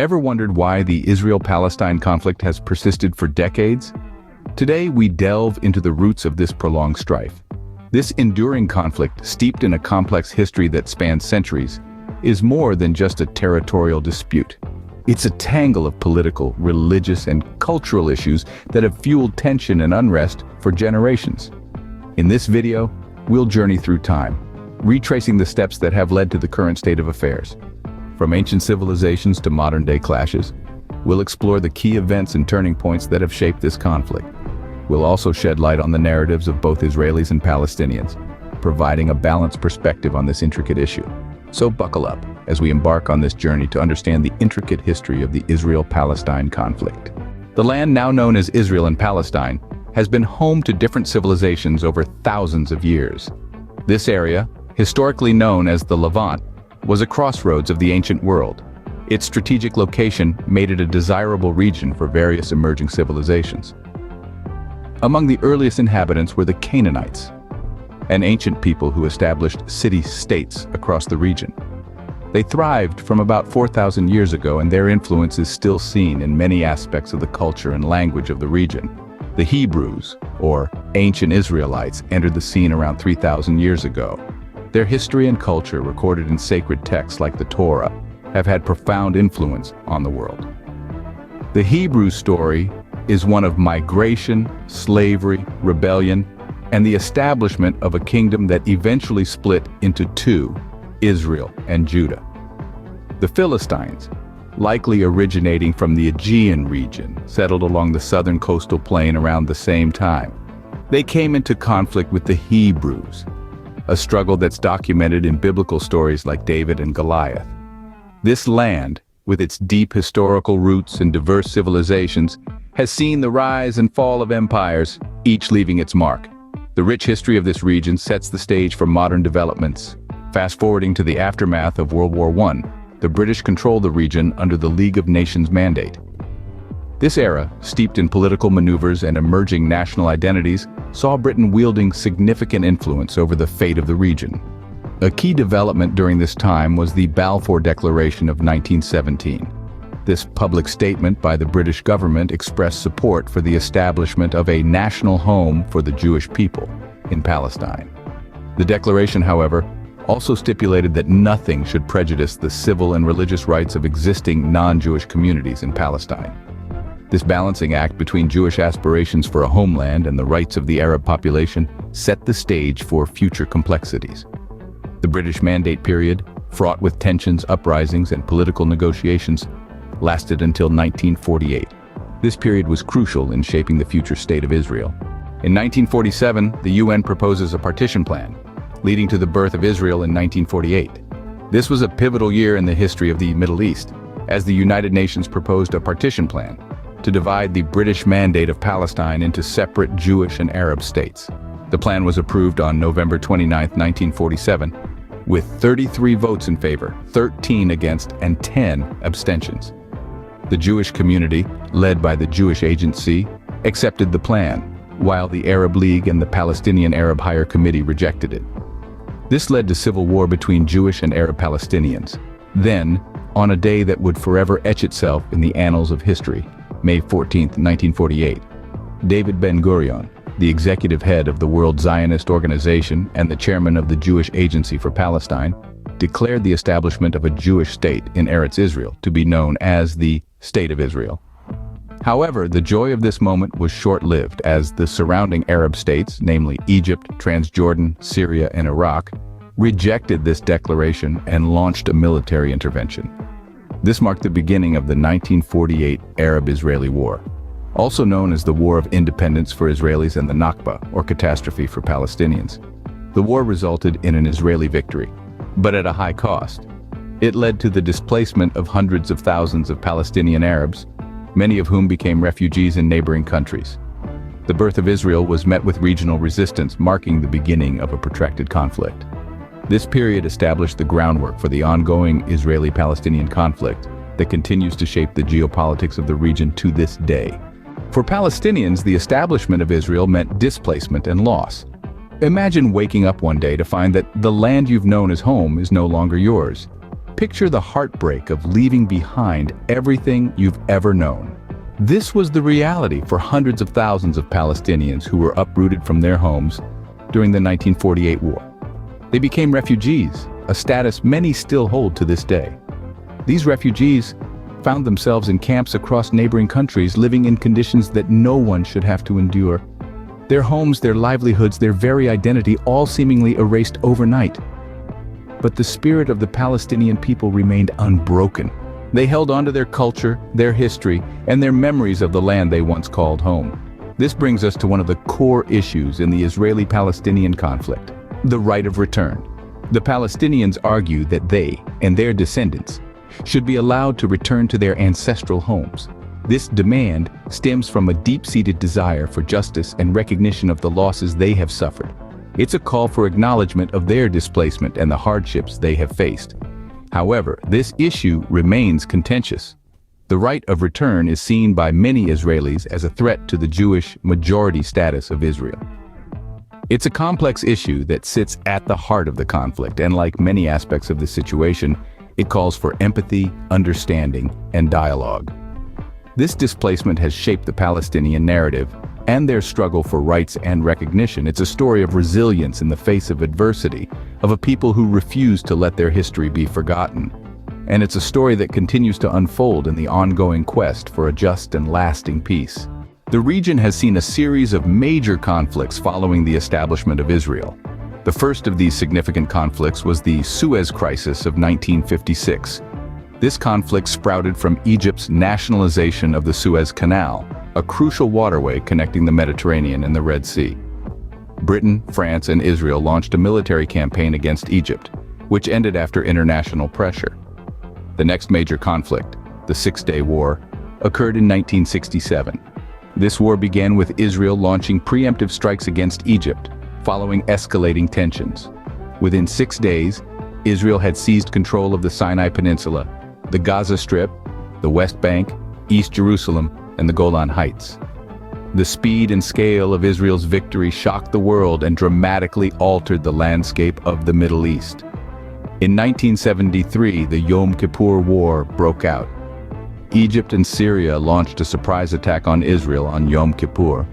Ever wondered why the Israel-Palestine conflict has persisted for decades? Today, we delve into the roots of this prolonged strife. This enduring conflict, steeped in a complex history that spans centuries, is more than just a territorial dispute. It's a tangle of political, religious, and cultural issues that have fueled tension and unrest for generations. In this video, we'll journey through time, retracing the steps that have led to the current state of affairs. From ancient civilizations to modern-day clashes, we'll explore the key events and turning points that have shaped this conflict. We'll also shed light on the narratives of both Israelis and Palestinians, providing a balanced perspective on this intricate issue. So buckle up as we embark on this journey to understand the intricate history of the Israel-Palestine conflict. The land now known as Israel and Palestine has been home to different civilizations over thousands of years. This area, historically known as the Levant, was a crossroads of the ancient world. Its strategic location made it a desirable region for various emerging civilizations. Among the earliest inhabitants were the Canaanites, an ancient people who established city-states across the region. They thrived from about 4,000 years ago, and their influence is still seen in many aspects of the culture and language of the region. The Hebrews, or ancient Israelites, entered the scene around 3,000 years ago. Their history and culture, recorded in sacred texts like the Torah, have had profound influence on the world. The Hebrew story is one of migration, slavery, rebellion, and the establishment of a kingdom that eventually split into two, Israel and Judah. The Philistines, likely originating from the Aegean region, settled along the southern coastal plain around the same time. They came into conflict with the Hebrews, a struggle that's documented in biblical stories like David and Goliath. This land, with its deep historical roots and diverse civilizations, has seen the rise and fall of empires, each leaving its mark. The rich history of this region sets the stage for modern developments. Fast-forwarding to the aftermath of World War I, the British controlled the region under the League of Nations mandate. This era, steeped in political maneuvers and emerging national identities, saw Britain wielding significant influence over the fate of the region. A key development during this time was the Balfour Declaration of 1917. This public statement by the British government expressed support for the establishment of a national home for the Jewish people in Palestine. The declaration, however, also stipulated that nothing should prejudice the civil and religious rights of existing non-Jewish communities in Palestine. This balancing act between Jewish aspirations for a homeland and the rights of the Arab population set the stage for future complexities. The British Mandate period, fraught with tensions, uprisings, and political negotiations, lasted until 1948. This period was crucial in shaping the future state of Israel. In 1947, the UN proposes a partition plan, leading to the birth of Israel in 1948. This was a pivotal year in the history of the Middle East, as the United Nations proposed a partition plan to divide the British Mandate of Palestine into separate Jewish and Arab states. The plan was approved on November 29, 1947, with 33 votes in favor, 13 against, and 10 abstentions. The Jewish community, led by the Jewish Agency, accepted the plan, while the Arab League and the Palestinian Arab Higher Committee rejected it. This led to civil war between Jewish and Arab Palestinians. Then, on a day that would forever etch itself in the annals of history, May 14, 1948, David Ben-Gurion, the executive head of the World Zionist Organization and the chairman of the Jewish Agency for Palestine, declared the establishment of a Jewish state in Eretz Israel to be known as the State of Israel. However, the joy of this moment was short-lived, as the surrounding Arab states, namely Egypt, Transjordan, Syria, and Iraq, rejected this declaration and launched a military intervention. This marked the beginning of the 1948 Arab-Israeli War, also known as the War of Independence for Israelis and the Nakba, or catastrophe for Palestinians. The war resulted in an Israeli victory, but at a high cost. It led to the displacement of hundreds of thousands of Palestinian Arabs, many of whom became refugees in neighboring countries. The birth of Israel was met with regional resistance, marking the beginning of a protracted conflict. This period established the groundwork for the ongoing Israeli-Palestinian conflict that continues to shape the geopolitics of the region to this day. For Palestinians, the establishment of Israel meant displacement and loss. Imagine waking up one day to find that the land you've known as home is no longer yours. Picture the heartbreak of leaving behind everything you've ever known. This was the reality for hundreds of thousands of Palestinians who were uprooted from their homes during the 1948 war. They became refugees, a status many still hold to this day. These refugees found themselves in camps across neighboring countries, living in conditions that no one should have to endure. Their homes, their livelihoods, their very identity, all seemingly erased overnight. But the spirit of the Palestinian people remained unbroken. They held on to their culture, their history, and their memories of the land they once called home. This brings us to one of the core issues in the Israeli-Palestinian conflict: the right of return. The Palestinians argue that they, and their descendants, should be allowed to return to their ancestral homes. This demand stems from a deep-seated desire for justice and recognition of the losses they have suffered. It's a call for acknowledgement of their displacement and the hardships they have faced. However, this issue remains contentious. The right of return is seen by many Israelis as a threat to the Jewish majority status of Israel. It's a complex issue that sits at the heart of the conflict, and like many aspects of the situation, it calls for empathy, understanding, and dialogue. This displacement has shaped the Palestinian narrative and their struggle for rights and recognition. It's a story of resilience in the face of adversity, of a people who refuse to let their history be forgotten. And it's a story that continues to unfold in the ongoing quest for a just and lasting peace. The region has seen a series of major conflicts following the establishment of Israel. The first of these significant conflicts was the Suez Crisis of 1956. This conflict sprouted from Egypt's nationalization of the Suez Canal, a crucial waterway connecting the Mediterranean and the Red Sea. Britain, France, and Israel launched a military campaign against Egypt, which ended after international pressure. The next major conflict, the Six-Day War, occurred in 1967. This war began with Israel launching preemptive strikes against Egypt, following escalating tensions. Within 6 days, Israel had seized control of the Sinai Peninsula, the Gaza Strip, the West Bank, East Jerusalem, and the Golan Heights. The speed and scale of Israel's victory shocked the world and dramatically altered the landscape of the Middle East. In 1973, the Yom Kippur War broke out. Egypt and Syria launched a surprise attack on Israel on Yom Kippur,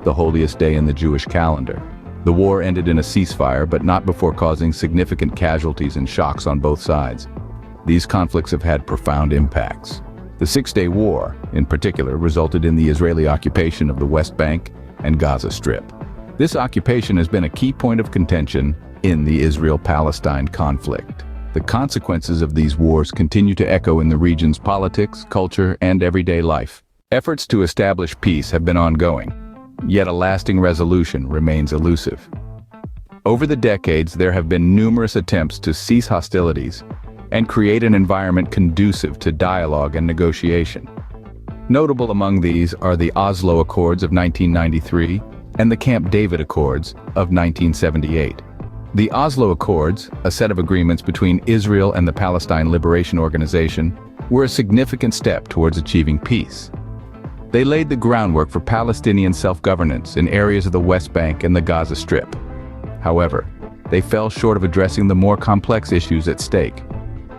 the holiest day in the Jewish calendar. The war ended in a ceasefire, but not before causing significant casualties and shocks on both sides. These conflicts have had profound impacts. The Six-Day War, in particular, resulted in the Israeli occupation of the West Bank and Gaza Strip. This occupation has been a key point of contention in the Israel-Palestine conflict. The consequences of these wars continue to echo in the region's politics, culture, and everyday life. Efforts to establish peace have been ongoing, yet a lasting resolution remains elusive. Over the decades, there have been numerous attempts to cease hostilities and create an environment conducive to dialogue and negotiation. Notable among these are the Oslo Accords of 1993 and the Camp David Accords of 1978. The Oslo Accords, a set of agreements between Israel and the Palestine Liberation Organization, were a significant step towards achieving peace. They laid the groundwork for Palestinian self-governance in areas of the West Bank and the Gaza Strip. However, they fell short of addressing the more complex issues at stake.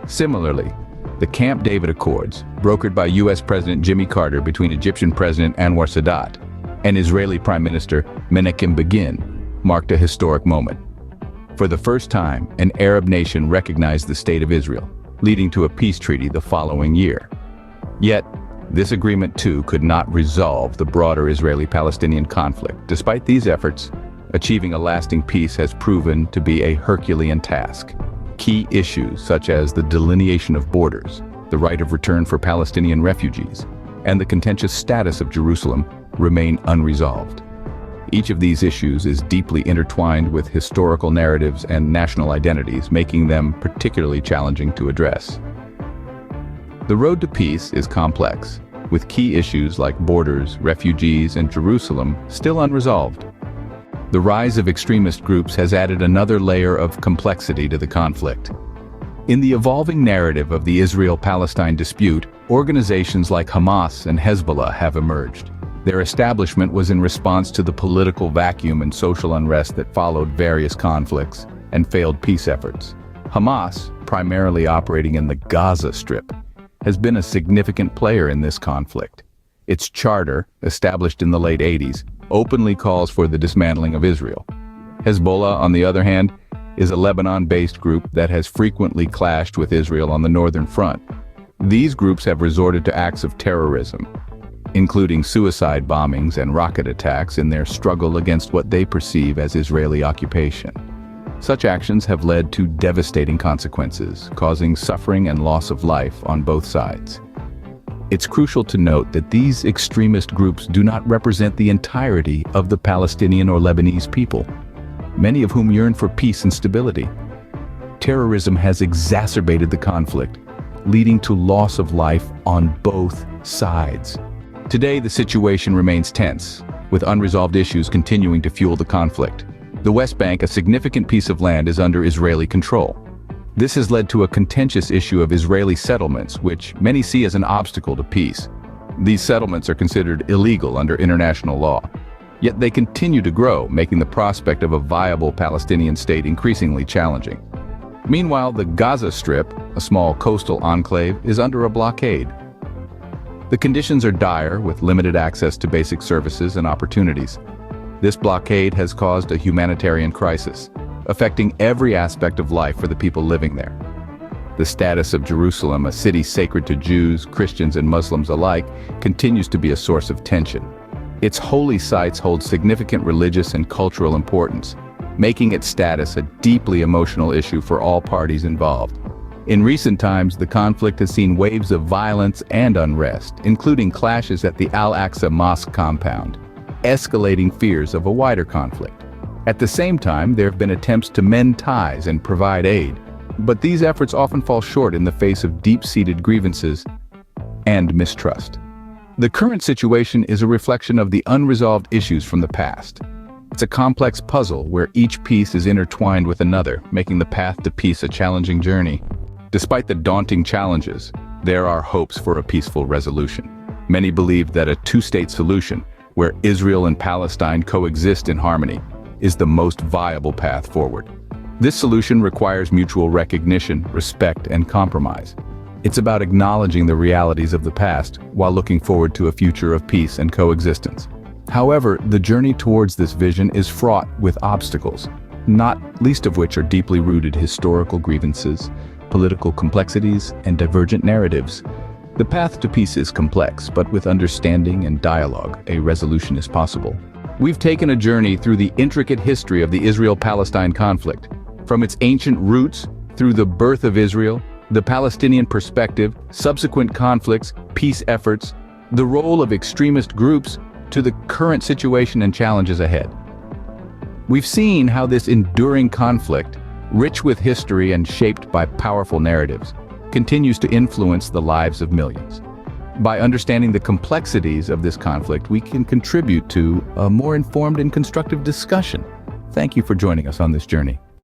Similarly, the Camp David Accords, brokered by U.S. President Jimmy Carter between Egyptian President Anwar Sadat and Israeli Prime Minister Menachem Begin, marked a historic moment. For the first time, an Arab nation recognized the State of Israel, leading to a peace treaty the following year. Yet, this agreement too could not resolve the broader Israeli-Palestinian conflict. Despite these efforts, achieving a lasting peace has proven to be a Herculean task. Key issues such as the delineation of borders, the right of return for Palestinian refugees, and the contentious status of Jerusalem remain unresolved. Each of these issues is deeply intertwined with historical narratives and national identities, making them particularly challenging to address. The road to peace is complex, with key issues like borders, refugees, and Jerusalem still unresolved. The rise of extremist groups has added another layer of complexity to the conflict. In the evolving narrative of the Israel-Palestine dispute, organizations like Hamas and Hezbollah have emerged. Their establishment was in response to the political vacuum and social unrest that followed various conflicts and failed peace efforts. Hamas, primarily operating in the Gaza Strip, has been a significant player in this conflict. Its charter, established in the late 80s, openly calls for the dismantling of Israel. Hezbollah, on the other hand, is a Lebanon-based group that has frequently clashed with Israel on the northern front. These groups have resorted to acts of terrorism, including suicide bombings and rocket attacks in their struggle against what they perceive as Israeli occupation. Such actions have led to devastating consequences, causing suffering and loss of life on both sides. It's crucial to note that these extremist groups do not represent the entirety of the Palestinian or Lebanese people, many of whom yearn for peace and stability. Terrorism has exacerbated the conflict, leading to loss of life on both sides. Today, the situation remains tense, with unresolved issues continuing to fuel the conflict. The West Bank, a significant piece of land, is under Israeli control. This has led to a contentious issue of Israeli settlements, which many see as an obstacle to peace. These settlements are considered illegal under international law. Yet they continue to grow, making the prospect of a viable Palestinian state increasingly challenging. Meanwhile, the Gaza Strip, a small coastal enclave, is under a blockade. The conditions are dire, with limited access to basic services and opportunities. This blockade has caused a humanitarian crisis, affecting every aspect of life for the people living there. The status of Jerusalem, a city sacred to Jews, Christians, and Muslims alike, continues to be a source of tension. Its holy sites hold significant religious and cultural importance, making its status a deeply emotional issue for all parties involved. In recent times, the conflict has seen waves of violence and unrest, including clashes at the Al-Aqsa Mosque compound, escalating fears of a wider conflict. At the same time, there have been attempts to mend ties and provide aid, but these efforts often fall short in the face of deep-seated grievances and mistrust. The current situation is a reflection of the unresolved issues from the past. It's a complex puzzle where each piece is intertwined with another, making the path to peace a challenging journey. Despite the daunting challenges, there are hopes for a peaceful resolution. Many believe that a two-state solution, where Israel and Palestine coexist in harmony, is the most viable path forward. This solution requires mutual recognition, respect, and compromise. It's about acknowledging the realities of the past while looking forward to a future of peace and coexistence. However, the journey towards this vision is fraught with obstacles, not least of which are deeply rooted historical grievances, political complexities, and divergent narratives. The path to peace is complex, but with understanding and dialogue, a resolution is possible. We've taken a journey through the intricate history of the Israel-Palestine conflict, from its ancient roots through the birth of Israel, the Palestinian perspective, subsequent conflicts, peace efforts, the role of extremist groups, to the current situation and challenges ahead. We've seen how this enduring conflict, rich with history and shaped by powerful narratives, continues to influence the lives of millions. By understanding the complexities of this conflict, we can contribute to a more informed and constructive discussion. Thank you for joining us on this journey.